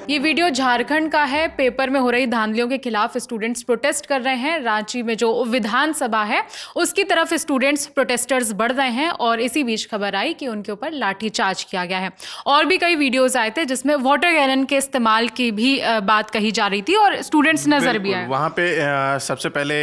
ये वीडियो झारखंड का है। पेपर में हो रही धांधलियों के खिलाफ स्टूडेंट्स प्रोटेस्ट कर रहे हैं। रांची में जो विधानसभा है उसकी तरफ स्टूडेंट्स प्रोटेस्टर्स बढ़ रहे हैं और इसी बीच खबर आई कि उनके ऊपर लाठीचार्ज किया गया है। और भी कई वीडियोस आए थे जिसमें वाटर कैनन के इस्तेमाल की भी बात कही जा रही थी और स्टूडेंट्स नजर भी आए। वहाँ पे सबसे पहले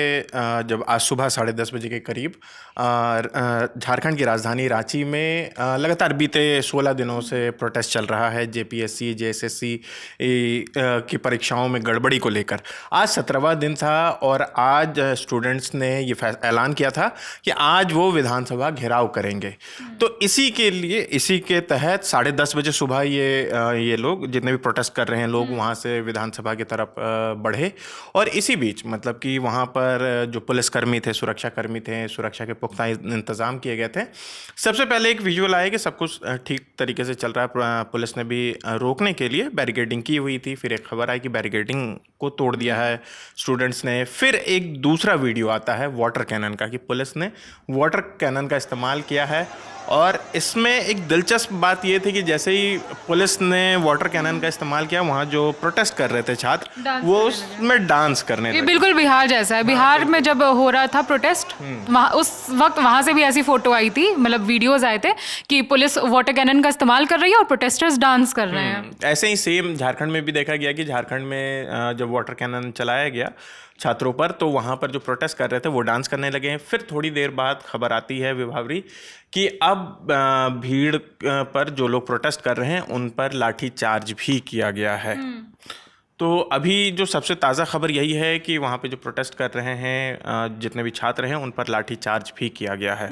जब आज सुबह 10:30 बजे के करीब झारखंड की राजधानी रांची में लगातार बीते 16 दिनों से प्रोटेस्ट चल रहा है जेपीएससी जेएसएससी की परीक्षाओं में गड़बड़ी को लेकर। आज 17वां दिन था और आज स्टूडेंट्स ने ये ऐलान किया था कि आज वो विधानसभा घेराव करेंगे। तो इसी के तहत 10:30 बजे सुबह ये लोग जितने भी प्रोटेस्ट कर रहे हैं लोग वहाँ से विधानसभा की तरफ बढ़े। और इसी बीच मतलब कि वहाँ पर जो पुलिसकर्मी थे, सुरक्षाकर्मी थे, सुरक्षा के पुख्ता इंतजाम किए गए थे। सबसे पहले एक विजुअल आया कि सब कुछ ठीक तरीके से चल रहा है। पुलिस ने भी रोकने के लिए बैरिकेडिंग की हुई थी। फिर एक खबर आई कि बैरिकेडिंग को तोड़ दिया है स्टूडेंट्स ने। फिर एक दूसरा वीडियो आता है वाटर कैनन का कि पुलिस ने वाटर कैनन का इस्तेमाल किया है। और इसमें एक दिलचस्प बात ये थी कि जैसे ही पुलिस ने वाटर कैनन का इस्तेमाल किया, वहाँ जो प्रोटेस्ट कर रहे थे छात्र वो उसमें डांस करने लगे। बिल्कुल बिहार जैसा है। बिहार में जब हो रहा था प्रोटेस्ट उस वक्त वहाँ से भी ऐसी फोटो आई थी, मतलब वीडियोस आए थे कि पुलिस वाटर कैनन का इस्तेमाल कर रही है और प्रोटेस्टर्स डांस कर रहे हैं। ऐसे ही सेम झारखंड में भी देखा गया कि झारखंड में जब वाटर कैनन चलाया गया छात्रों पर, तो वहाँ पर जो प्रोटेस्ट कर रहे थे वो डांस करने लगे हैं। फिर थोड़ी देर बाद खबर आती है विभावरी कि अब भीड़ पर जो लोग प्रोटेस्ट कर रहे हैं उन पर लाठी चार्ज भी किया गया है। तो अभी जो सबसे ताज़ा खबर यही है कि वहाँ पे जो प्रोटेस्ट कर रहे हैं जितने भी छात्र हैं उन पर लाठी चार्ज भी किया गया है।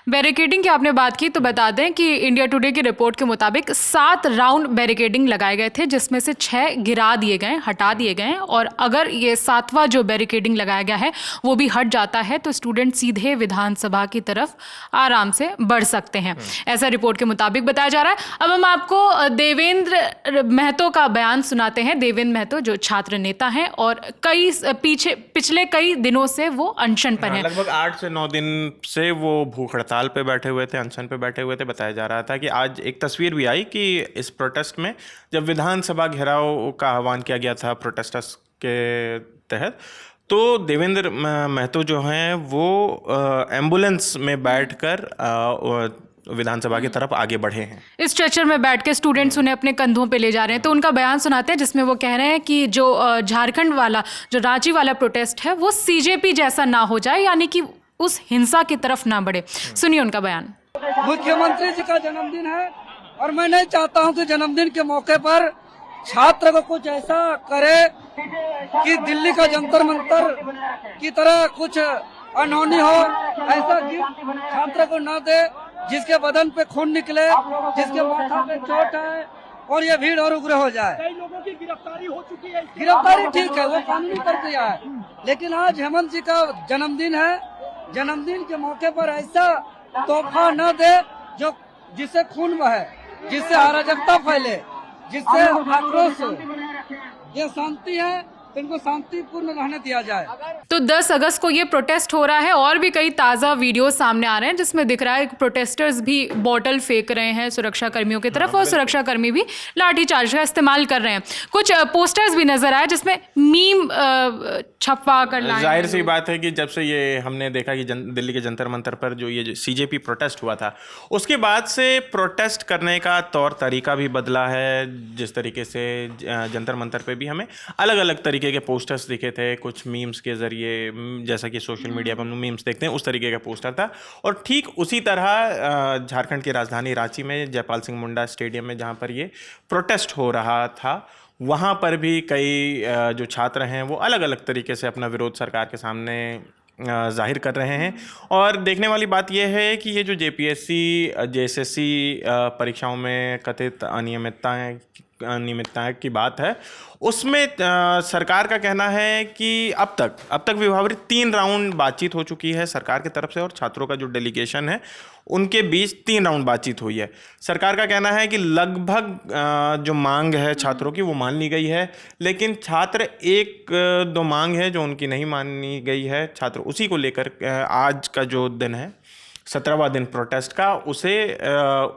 बैरिकेडिंग की आपने बात की तो बता दें कि इंडिया टुडे की रिपोर्ट के मुताबिक 7 राउंड बैरिकेडिंग लगाए गए थे, जिसमें से 6 गिरा दिए गए, हटा दिए गए। और अगर ये 7वां जो बैरिकेडिंग लगाया गया है वो भी हट जाता है तो स्टूडेंट सीधे विधानसभा की तरफ आराम से बढ़ सकते हैं, ऐसा रिपोर्ट के मुताबिक बताया जा रहा है। अब हम आपको देवेंद्र महतो का बयान सुनाते हैं। देवेंद्र महतो जो छात्र नेता हैं और पिछले कई दिनों से वो अनशन पर हैं। लगभग 8 से 9 दिन से वो भूख हड़ताल पे बैठे हुए थे, अनशन पे बैठे हुए थे। बताया जा रहा था कि आज एक तस्वीर भी आई कि इस प्रोटेस्ट में जब विधानसभा घेराव का आह्वान किया गया था प्रोटेस्टर्स के तहत, तो देवेंद्र महतो जो हैं वो एम्बुलेंस में बैठकर विधानसभा की तरफ आगे बढ़े हैं। इस स्ट्रेचर में बैठ के स्टूडेंट्स उन्हें अपने कंधों पे ले जा रहे हैं। तो उनका बयान सुनाते हैं जिसमें वो कह रहे हैं कि जो झारखंड वाला जो रांची वाला प्रोटेस्ट है वो सीजेपी जैसा ना हो जाए, यानी कि उस हिंसा की तरफ ना बढ़े। सुनिए उनका बयान। मुख्यमंत्री जी का जन्मदिन है और मैं नहीं चाहता हूं कि जन्मदिन के मौके पर छात्र को कुछ ऐसा करे कि दिल्ली का जंतर मंतर की तरह कुछ अनहोनी हो। ऐसा गिफ्ट छात्र को न दे जिसके बदन पे खून निकले, जिसके माथा पे चोट है और ये भीड़ और उग्र हो जाए। कई लोगों की गिरफ्तारी हो चुकी है। गिरफ्तारी ठीक है, वो कानूनी प्रक्रिया है, लेकिन आज हेमंत जी का जन्मदिन है। जन्मदिन के मौके पर ऐसा तोहफा न दे जो जिससे खून बहे, जिससे अराजकता फैले, जिससे आक्रोश हो। ये शांति है, इनको शांतिपूर्ण रहने दिया जाए। तो 10 अगस्त को ये प्रोटेस्ट हो रहा है और भी कई ताज़ा वीडियो सामने आ रहे हैं जिसमें दिख रहा है कि प्रोटेस्टर्स भी बॉटल फेंक रहे हैं सुरक्षा कर्मियों की तरफ और सुरक्षा कर्मी भी लाठीचार्ज का इस्तेमाल कर रहे हैं। कुछ पोस्टर्स भी नजर आए जिसमें मीम छपवा कर लाए। जाहिर सी बात है कि जब से ये हमने देखा कि दिल्ली के जंतर मंतर पर जो ये सीजेपी प्रोटेस्ट हुआ था, उसके बाद से प्रोटेस्ट करने का तौर तरीका भी बदला है। जिस तरीके से जंतर मंतर पे भी हमें अलग अलग तरीके के पोस्टर्स दिखे थे, कुछ मीम्स के जरिए, जैसा कि सोशल मीडिया पर हम मीम्स देखते हैं उस तरीके का पोस्टर था। और ठीक उसी तरह झारखंड की राजधानी रांची में जयपाल सिंह मुंडा स्टेडियम में जहाँ पर ये प्रोटेस्ट हो रहा था, वहाँ पर भी कई जो छात्र हैं वो अलग अलग तरीके से अपना विरोध सरकार के सामने जाहिर कर रहे हैं। और देखने वाली बात यह है कि ये जो जेपीएससी जेएसएससी परीक्षाओं में कथित अनियमितताएं की बात है, उसमें सरकार का कहना है कि अब तक विभावरी 3 राउंड बातचीत हो चुकी है सरकार की तरफ से और छात्रों का जो डेलीगेशन है उनके बीच 3 राउंड बातचीत हुई है। सरकार का कहना है कि लगभग जो मांग है छात्रों की वो मान ली गई है, लेकिन छात्र 1-2 मांग है जो उनकी नहीं मानी गई है। छात्र उसी को लेकर आज का जो दिन है 17वां दिन प्रोटेस्ट का,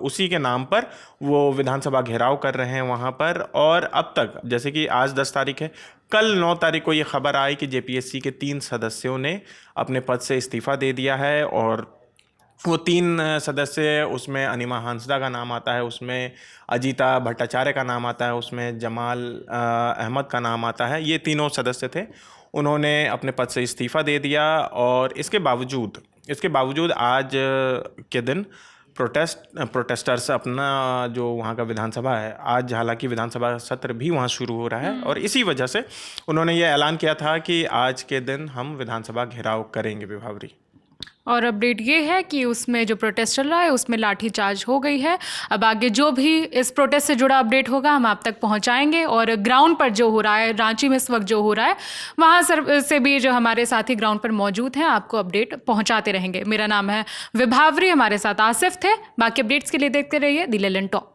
उसी के नाम पर वो विधानसभा घेराव कर रहे हैं वहाँ पर। और अब तक, जैसे कि आज 10 तारीख है, कल 9 तारीख को ये खबर आई कि जेपीएससी के 3 सदस्यों ने अपने पद से इस्तीफ़ा दे दिया है। और वो 3 सदस्य, उसमें अनिमा हांसदा का नाम आता है, उसमें अजीता भट्टाचार्य का नाम आता है, उसमें जमाल अहमद का नाम आता है। ये तीनों सदस्य थे, उन्होंने अपने पद से इस्तीफ़ा दे दिया। और इसके बावजूद आज के दिन प्रोटेस्टर्स अपना जो वहाँ का विधानसभा है, आज हालांकि विधानसभा सत्र भी वहाँ शुरू हो रहा है, और इसी वजह से उन्होंने ये ऐलान किया था कि आज के दिन हम विधानसभा घेराव करेंगे विभावरी। और अपडेट ये है कि उसमें जो प्रोटेस्ट चल रहा है उसमें लाठीचार्ज हो गई है। अब आगे जो भी इस प्रोटेस्ट से जुड़ा अपडेट होगा हम आप तक पहुंचाएंगे। और ग्राउंड पर जो हो रहा है, रांची में इस वक्त जो हो रहा है, वहां से भी जो हमारे साथी ग्राउंड पर मौजूद हैं आपको अपडेट पहुंचाते रहेंगे। मेरा नाम है विभावरी, हमारे साथ आसिफ थे। बाकी अपडेट्स के लिए देखते रहिए द लेलन टॉप।